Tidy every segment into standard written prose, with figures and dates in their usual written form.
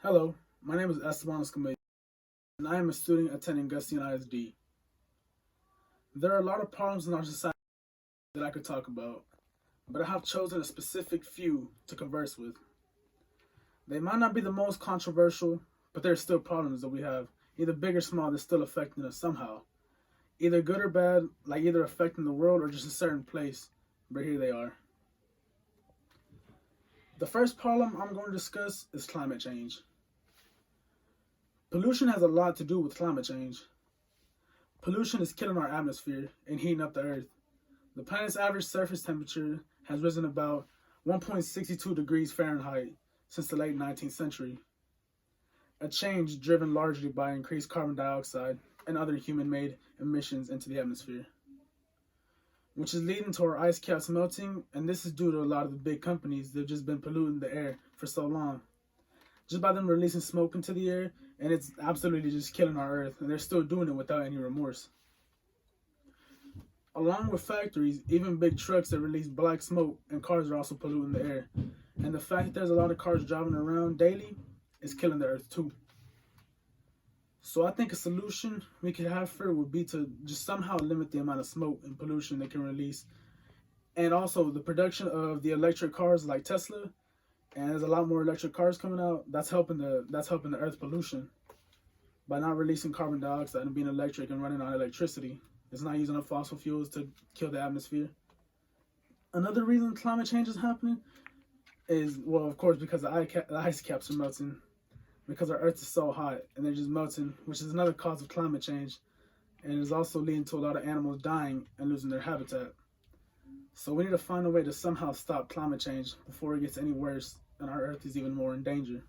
Hello, my name is Esteban Escamilla, and I am a student attending Gustin ISD. There are a lot of problems in our society that I could talk about, but I have chosen a specific few to converse with. They might not be the most controversial, but they're still problems that we have, either big or small, that's still affecting us somehow. Either good or bad, like either affecting the world or just a certain place, but here they are. The first problem I'm going to discuss is climate change. Pollution has a lot to do with climate change. Pollution is killing our atmosphere and heating up the earth. The planet's average surface temperature has risen about 1.62 degrees Fahrenheit since the late 19th century, a change driven largely by increased carbon dioxide and other human-made emissions into the atmosphere, which is leading to our ice caps melting, and this is due to a lot of the big companies that have just been polluting the air for so long. Just by them releasing smoke into the air, and it's absolutely just killing our earth, and they're still doing it without any remorse. Along with factories, even big trucks that release black smoke and cars are also polluting the air. And the fact that there's a lot of cars driving around daily is killing the earth too. So I think a solution we could have for it would be to just somehow limit the amount of smoke and pollution they can release. And also the production of the electric cars like Tesla, and there's a lot more electric cars coming out. That's helping the earth pollution by not releasing carbon dioxide and being electric and running on electricity. It's not using up fossil fuels to kill the atmosphere. Another reason climate change is happening is, well, of course, because the ice caps are melting, because our Earth is so hot and they're just melting, which is another cause of climate change, and is also leading to a lot of animals dying and losing their habitat. So we need to find a way to somehow stop climate change before it gets any worse and our Earth is even more in danger.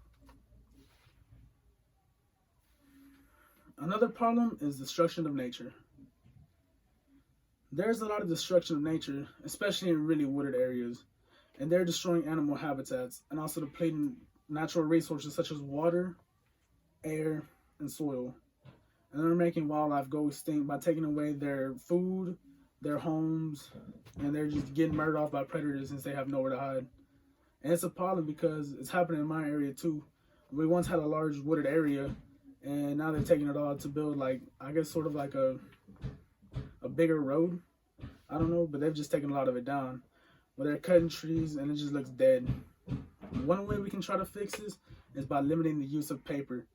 Another problem is destruction of nature. There's a lot of destruction of nature, especially in really wooded areas, and they're destroying animal habitats and also depleting natural resources such as water, air, and soil. And they're making wildlife go extinct by taking away their food, their homes, and they're just getting murdered off by predators since they have nowhere to hide. And it's a problem because it's happening in my area too. We once had a large wooded area, and now they're taking it all to build, like, I guess sort of like a bigger road. I don't know, but they've just taken a lot of it down. But they're cutting trees and it just looks dead. One way we can try to fix this is by limiting the use of paper.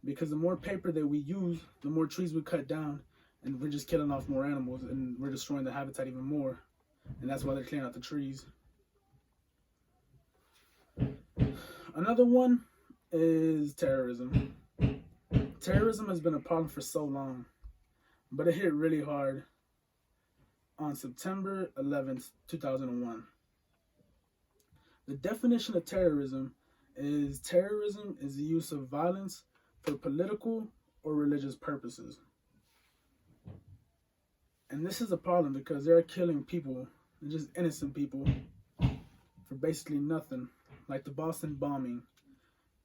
Because the more paper that we use, the more trees we cut down, and we're just killing off more animals and we're destroying the habitat even more. And that's why they're clearing out the trees. Another one is terrorism. Terrorism has been a problem for so long, but it hit really hard on September 11th, 2001. The definition of terrorism is the use of violence for political or religious purposes. And this is a problem because they're killing people, just innocent people, for basically nothing, like the Boston bombing.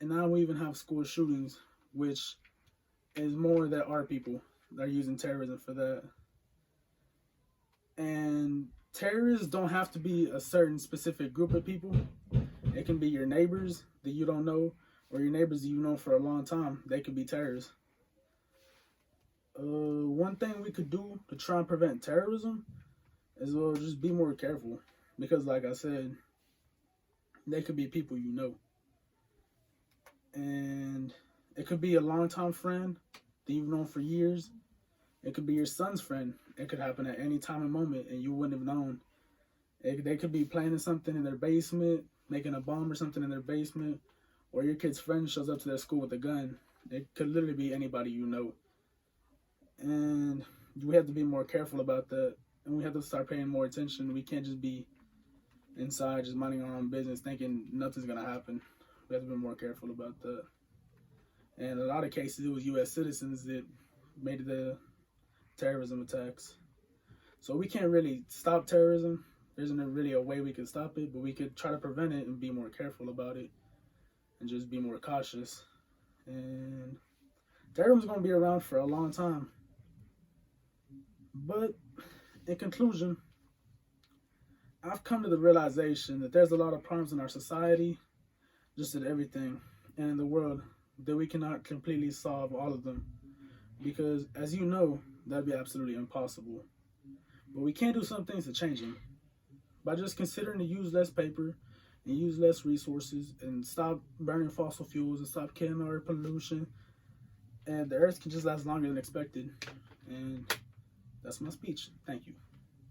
And now we even have school shootings, which is more that our people that are using terrorism for that. And terrorists don't have to be a certain specific group of people. It can be your neighbors that you don't know, or your neighbors that you know for a long time. They could be terrorists. One thing we could do to try and prevent terrorism is, well, just be more careful. Because like I said, they could be people you know. And it could be a longtime friend that you've known for years. It could be your son's friend. It could happen at any time and moment and you wouldn't have known. They could be planning something in their basement, making a bomb or something in their basement, or your kid's friend shows up to their school with a gun. It could literally be anybody you know. And we have to be more careful about that. And we have to start paying more attention. We can't just be inside, just minding our own business, thinking nothing's going to happen. We have to be more careful about that. And in a lot of cases, it was U.S. citizens that made the terrorism attacks. So we can't really stop terrorism. There isn't really a way we can stop it, but we could try to prevent it and be more careful about it and just be more cautious. And terrorism is going to be around for a long time. But in conclusion, I've come to the realization that there's a lot of problems in our society, just in everything. and in the world, that we cannot completely solve all of them. Because, as you know, that'd be absolutely impossible. But we can do some things to change them. By just considering to use less paper and use less resources and stop burning fossil fuels and stop killing our pollution, and the earth can just last longer than expected. And that's my speech. Thank you.